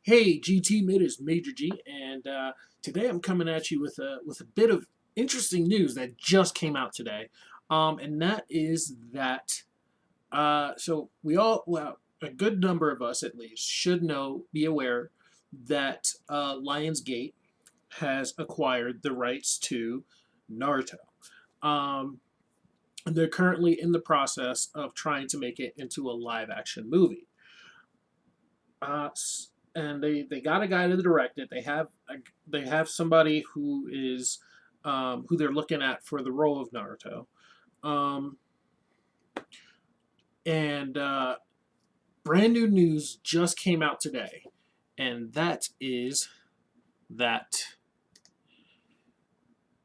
Hey, GT Mid is Major G, and today I'm coming at you with a bit of interesting news that just came out today, and that is that so we all, well, a good number of us at least should know, be aware that Lionsgate has acquired the rights to Naruto. Um, and they're currently in the process of trying to make it into a live action movie. Uh, and they got a guy to direct it. They have somebody who is who they're looking at for the role of Naruto. Um, and brand new news just came out today, and that is that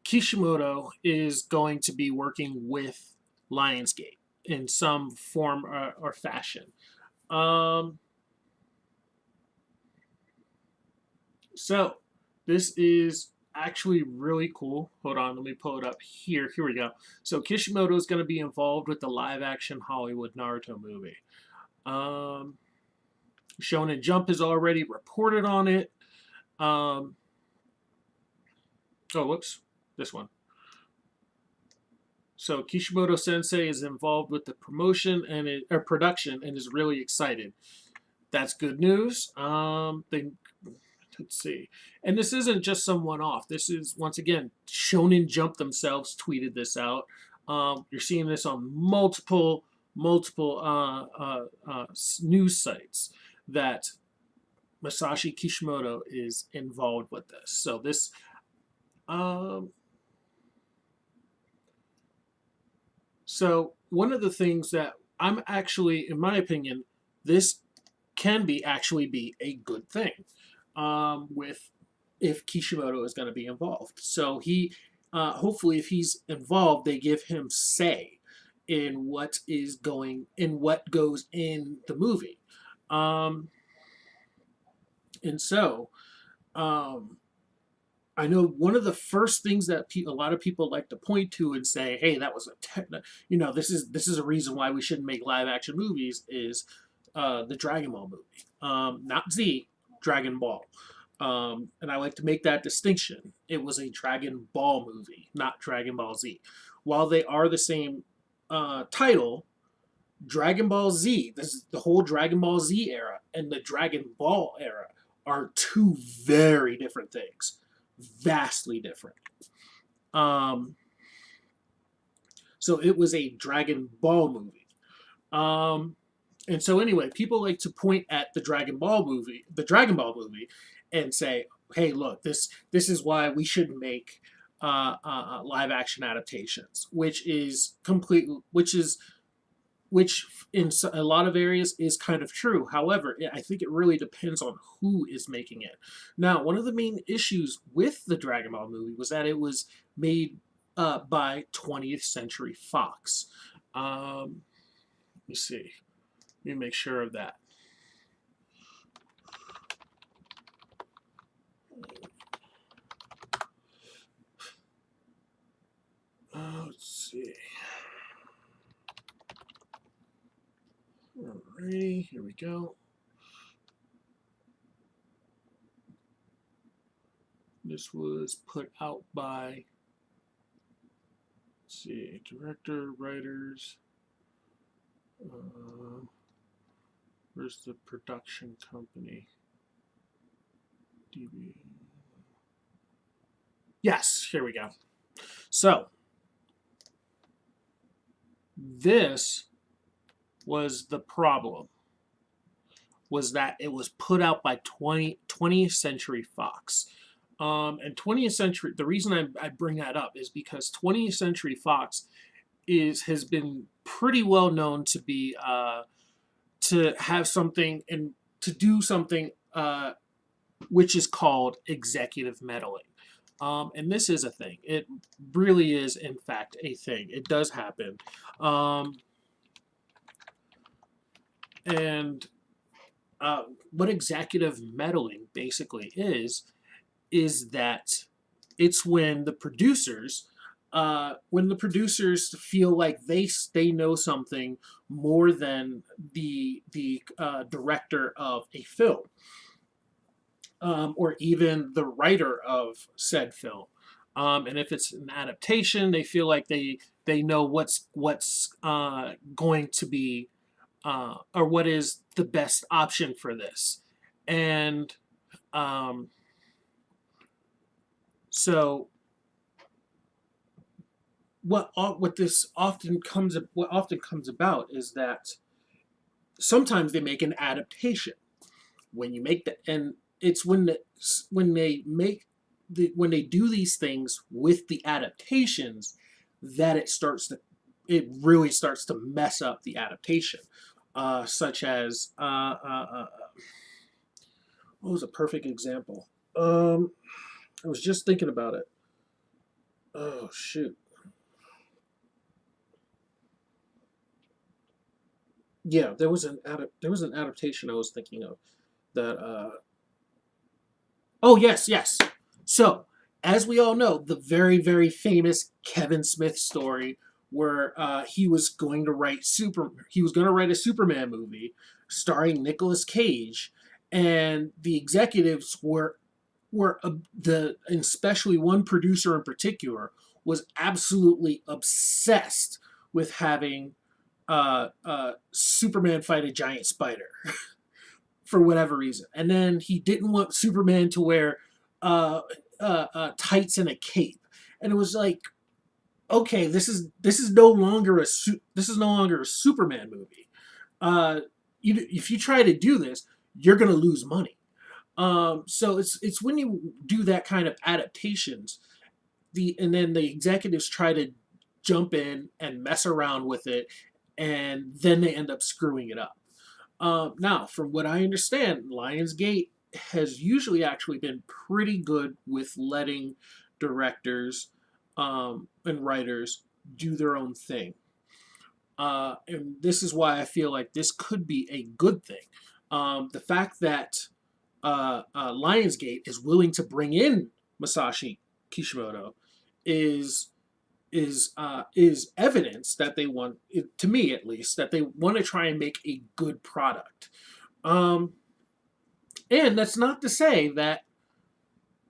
Kishimoto is going to be working with Lionsgate in some form or fashion. Um, So this is actually really cool. Hold on, let me pull it up here. Here we go. So Kishimoto is going to be involved with the live-action Hollywood Naruto movie. Um, Shonen Jump has already reported on it. Um, oh, whoops, this one. So Kishimoto Sensei is involved with the promotion or production and is really excited. That's good news. Let's see. And this isn't just some one off. This is, once again, Shonen Jump themselves tweeted this out. You're seeing this on multiple news sites that Masashi Kishimoto is involved with this. So this, um, so one of the things that I'm actually, in my opinion, this can be actually be a good thing with if Kishimoto is going to be involved. So he, hopefully, if he's involved, they give him say in what goes in the movie. Um, and so, um, I know one of the first things that a lot of people like to point to and say, "Hey, that was this is a reason why we shouldn't make live action movies," is the Dragon Ball movie, not Z, Dragon Ball. And I like to make that distinction. It was a Dragon Ball movie, not Dragon Ball Z. While they are the same title, Dragon Ball Z, this is the whole Dragon Ball Z era, and the Dragon Ball era are two very different things. Vastly different. Um, so it was a Dragon Ball movie. Um, and so anyway, people like to point at the Dragon Ball movie, and say, "Hey, look, this is why we shouldn't make live action adaptations," which in a lot of areas is kind of true. However, I think it really depends on who is making it. Now, one of the main issues with the Dragon Ball movie was that it was made by 20th Century Fox. Let me see. Let me make sure of that. Let's see. Alrighty, here we go. This was put out by, let's see, director, writers. Where's the production company? DB. Yes, here we go. So, this was the problem, was that it was put out by 20th Century Fox. And 20th Century, the reason I bring that up is because 20th Century Fox has been pretty well known to be to have something and to do something which is called executive meddling. And this is a thing. It really is, in fact, a thing. It does happen. And what executive meddling basically is that it's when the producers feel like they know something more than the director of a film. or even the writer of said film. And if it's an adaptation, they feel like they know what's going to be or what is the best option for this. And um, so what often comes about is that sometimes they make an adaptation. When you make the and it's when they make when they do these things with the adaptations that it really starts to mess up the adaptation. Such as what was a perfect example? I was just thinking about it. Oh shoot. Yeah, there was an adaptation I was thinking of that oh yes, yes. So, as we all know, the very famous Kevin Smith story where he was going to write a Superman movie starring Nicolas Cage, and the executives and especially one producer in particular was absolutely obsessed with having Superman fight a giant spider for whatever reason. And then he didn't want Superman to wear uh, tights and a cape. And it was like, okay, this is no longer this is no longer a Superman movie. Uh, if you try to do this, you're gonna lose money. So it's when you do that kind of adaptations, and then the executives try to jump in and mess around with it, and then they end up screwing it up. Now, from what I understand, Lionsgate has usually actually been pretty good with letting directors and writers do their own thing. And this is why I feel like this could be a good thing. The fact that Lionsgate is willing to bring in Masashi Kishimoto is is evidence that they want, to me at least, that they want to try and make a good product. Um, and that's not to say that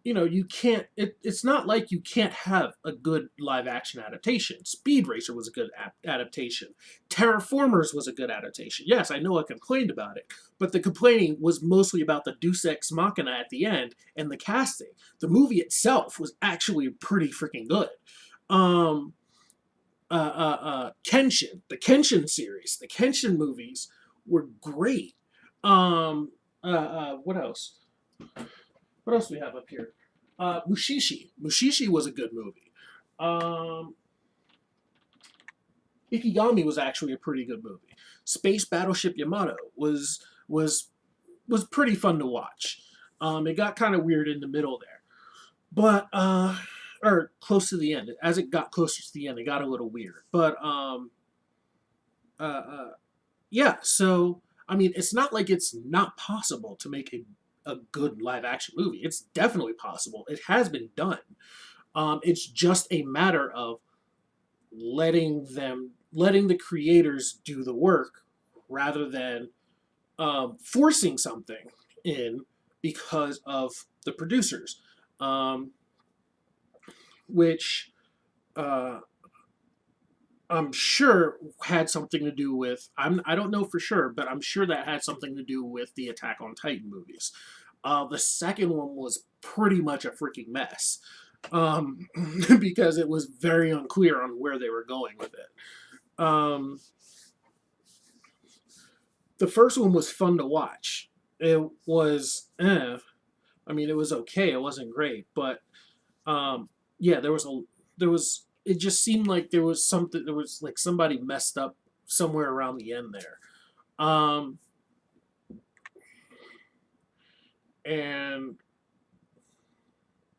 you can't. It's not like you can't have a good live action adaptation. Speed Racer was a good adaptation. Terraformers was a good adaptation. Yes, I know I complained about it, but the complaining was mostly about the Deus Ex Machina at the end and the casting. The movie itself was actually pretty freaking good. Um, Kenshin, the Kenshin series, the Kenshin movies were great. What else? What else do we have up here? Mushishi. Mushishi was a good movie. Um, Ikigami was actually a pretty good movie. Space Battleship Yamato was pretty fun to watch. It got kind of weird in the middle there, but or close to the end. As it got closer to the end, it got a little weird. But uh, uh, yeah. So I mean, it's not like it's not possible to make a good live action movie. It's definitely possible. It has been done. It's just a matter of letting the creators do the work rather than forcing something in because of the producers, um, which uh, I'm sure had something to do with. I don't know for sure, but I'm sure that had something to do with the Attack on Titan movies. The second one was pretty much a freaking mess, um, because it was very unclear on where they were going with it. The first one was fun to watch. It was, I mean, it was okay. It wasn't great, but yeah, there was. It just seemed like there was something. There was like somebody messed up somewhere around the end there. Um, and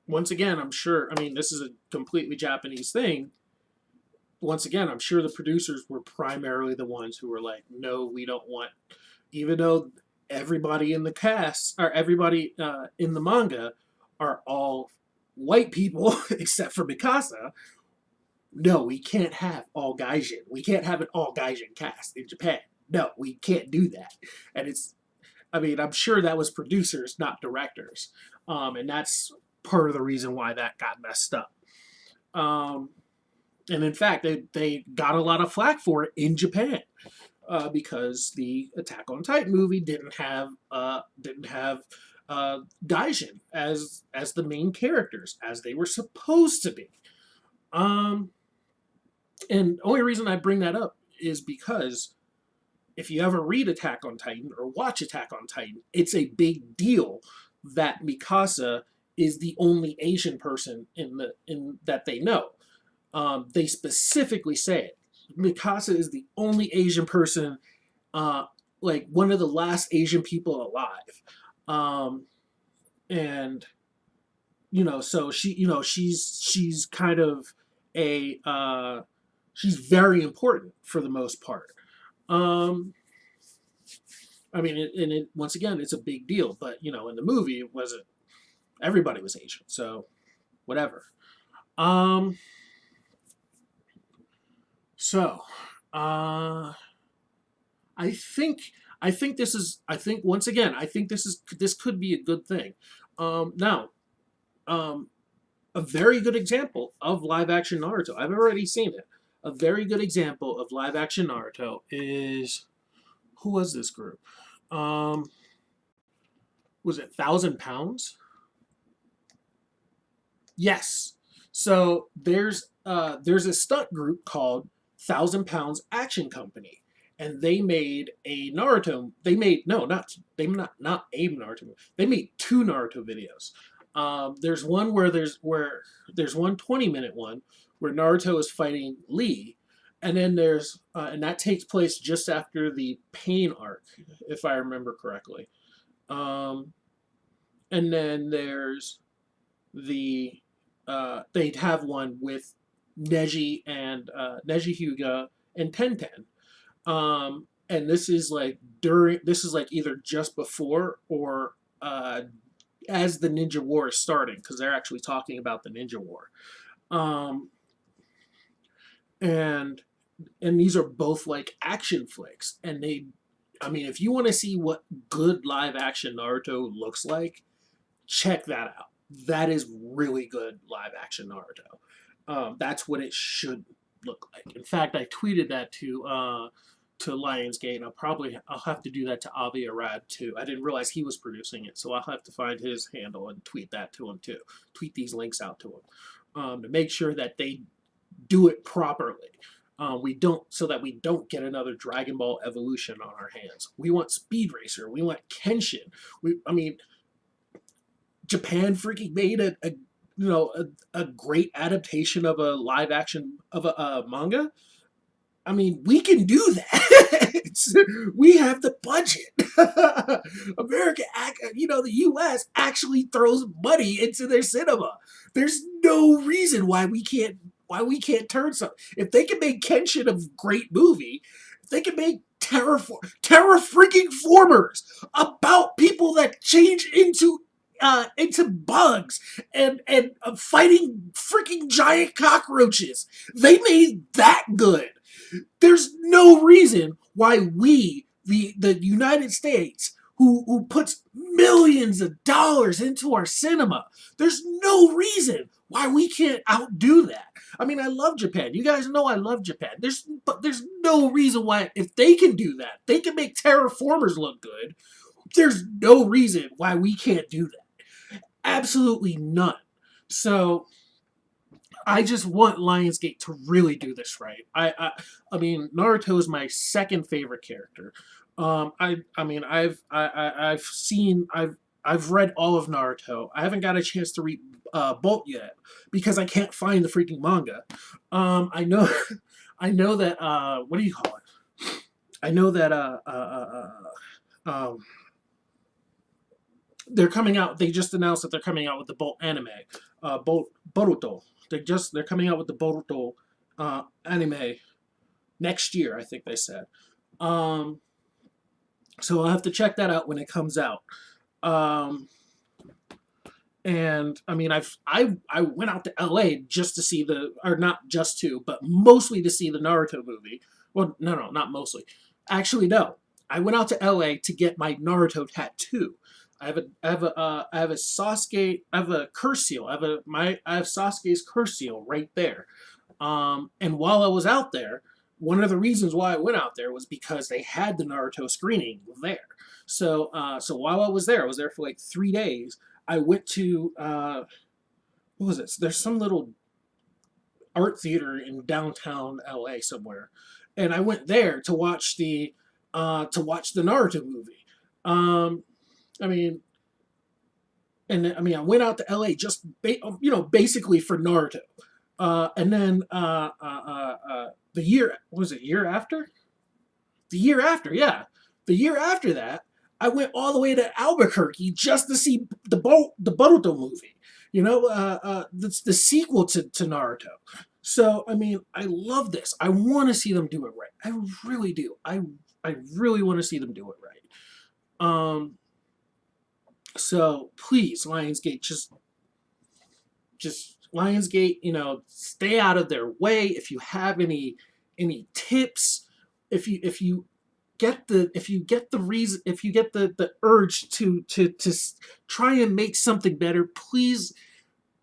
once again, I'm sure. I mean, this is a completely Japanese thing. Once again, I'm sure the producers were primarily the ones who were like, "No, we don't want." Even though everybody in the cast or everybody in the manga are all white people except for Mikasa. No, we can't have all gaijin. We can't have an all gaijin cast in Japan. No, we can't do that. And it's I mean, I'm sure that was producers, not directors, and that's part of the reason why that got messed up. Um, and in fact, they got a lot of flack for it in Japan because the Attack on Titan movie didn't have Gaijin as the main characters as they were supposed to be. Um, and the only reason I bring that up is because if you ever read Attack on Titan or watch Attack on Titan, it's a big deal that Mikasa is the only Asian person in that they know. They specifically say it. Mikasa is the only Asian person, uh, like one of the last Asian people alive, and so she's kind of a she's very important for the most part. Um, I mean, once again, it's a big deal, but in the movie, it wasn't. Everybody was Asian, so whatever. Um, so, uh, I think I think this is I think once again I think this could be a good thing. Now, um, a very good example of live action Naruto. I've already seen it. A very good example of live action Naruto is who was this group? Um, was it Thousand Pounds? Yes. So there's a stunt group called Thousand Pounds Action Company, and they made a Naruto. They made no, not they not a Naruto. They made two Naruto videos. There's one where there's one 20-minute one where Naruto is fighting Lee, and then and that takes place just after the Pain arc, if I remember correctly. Um, and then there's the they'd have one with Neji Hyuga and Tenten. And this is like either just before or as the Ninja War is starting because they're actually talking about the Ninja War. Um, and and these are both like action flicks, and I mean, if you want to see what good live action Naruto looks like, check that out. That is really good live action Naruto. That's what it should look like. In fact, I tweeted that to Lionsgate, and I'll have to do that to Avi Arad too. I didn't realize he was producing it, so I'll have to find his handle and tweet that to him too. Tweet these links out to him to make sure that they do it properly. So that we don't get another Dragon Ball Evolution on our hands. We want Speed Racer. We want Kenshin. I mean, Japan freaking made a great adaptation of a live action of a manga. I mean, we can do that. We have the budget. The U.S. actually throws money into their cinema. There's no reason why we can't turn something. If they can make Kenshin a great movie, if they can make Terra freaking Formers about people that change into bugs and fighting freaking giant cockroaches. They made that good. There's no reason why the United States, who puts millions of dollars into our cinema, there's no reason why we can't outdo that. I mean, I love Japan. You guys know I love Japan. But there's no reason why if they can do that, they can make terraformers look good. There's no reason why we can't do that. Absolutely none. So I just want Lionsgate to really do this right. I mean, Naruto is my second favorite character. I mean, I've read all of Naruto. I haven't got a chance to read Bolt yet because I can't find the freaking manga. I know, I know that what do you call it? I know that they're coming out. They just announced that they're coming out with the Bolt anime, Boruto. They're coming out with the Boruto anime next year. I think they said. So I'll have to check that out when it comes out. And I mean, I went out to LA just to see or not just to, but mostly to see the Naruto movie. Well, no, not mostly. Actually, no. I went out to LA to get my Naruto tattoo. I have a Sasuke, I have a curse seal. I have Sasuke's curse seal right there. And while I was out there, one of the reasons why I went out there was because they had the Naruto screening there. So while I was there for like 3 days. I went to what was it? There's some little art theater in downtown LA somewhere, and I went there to watch the Naruto movie. I mean, I went out to LA just basically for Naruto. And then the year was it year after? The year after, yeah, the year after that, I went all the way to Albuquerque just to see the Boruto movie. The sequel to Naruto. So I mean, I love this. I want to see them do it right. I really do. I really want to see them do it right. So please, Lionsgate, just Lionsgate, stay out of their way. If you have any tips, if you get the urge to try and make something better, please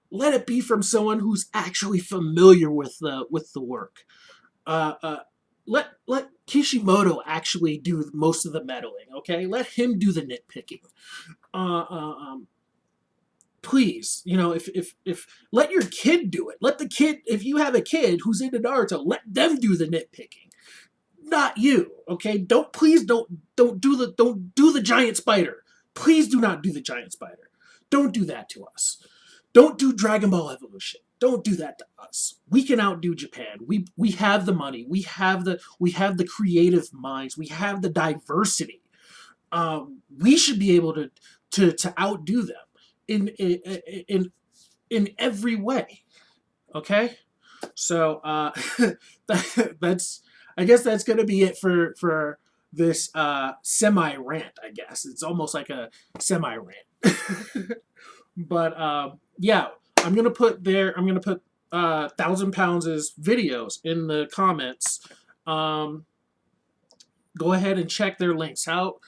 let it be from someone who's actually familiar with the work. Let Kishimoto actually do most of the meddling. Okay, let him do the nitpicking. Please, if let your kid do it. Let the kid, if you have a kid who's into Naruto, let them do the nitpicking, not you. Okay, don't do the giant spider. Please do not do the giant spider. Don't do that to us. Don't do Dragon Ball Evolution. Don't do that to us. We can outdo Japan. We have the money. We have the creative minds. We have the diversity. We should be able to outdo them in every way. Okay, so that's I guess that's gonna be it for this semi rant. I guess it's almost like a semi rant. But yeah, I'm gonna put 1,000 Pounds' videos in the comments. Go ahead and check their links out.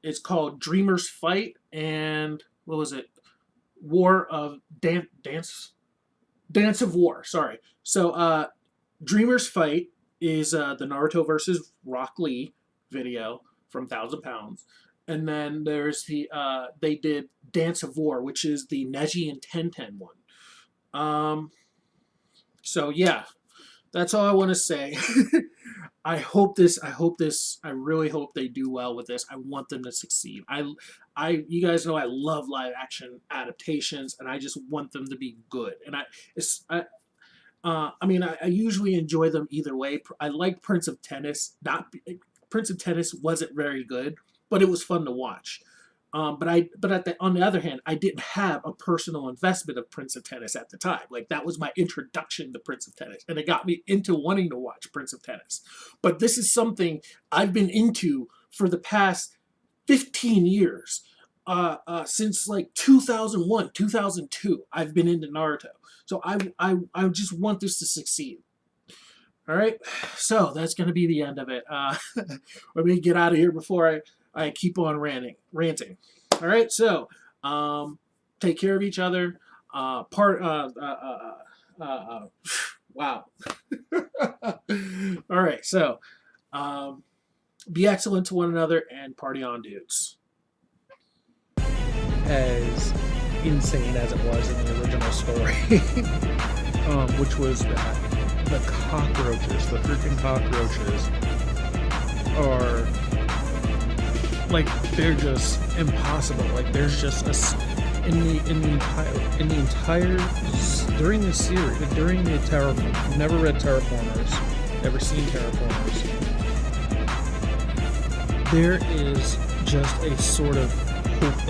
It's called Dreamers Fight, and what was it? Dance of War. Sorry. So Dreamers Fight is the Naruto versus Rock Lee video from 1,000 Pounds. And then there's they did Dance of War, which is the Neji and Tenten one. So yeah, that's all I want to say. I really hope they do well with this. I want them to succeed. You guys know I love live action adaptations, and I just want them to be good. And I usually enjoy them either way. I like Prince of Tennis. Prince of Tennis wasn't very good, but it was fun to watch. On the other hand, I didn't have a personal investment of Prince of Tennis at the time. Like, that was my introduction to Prince of Tennis, and it got me into wanting to watch Prince of Tennis. But this is something I've been into for the past 15 years. Since like 2001, 2002, I've been into Naruto. So I just want this to succeed. All right, so that's going to be the end of it. Let me get out of here before I keep on ranting. All right, so take care of each other. Wow. All right, so be excellent to one another and party on, dudes. As insane as it was in the original story, which was that the cockroaches, the freaking cockroaches, are like, they're just impossible. Like, there's just during the series, during the Terraform, never read Terraformers, never seen Terraformers. There is just a sort of hopeless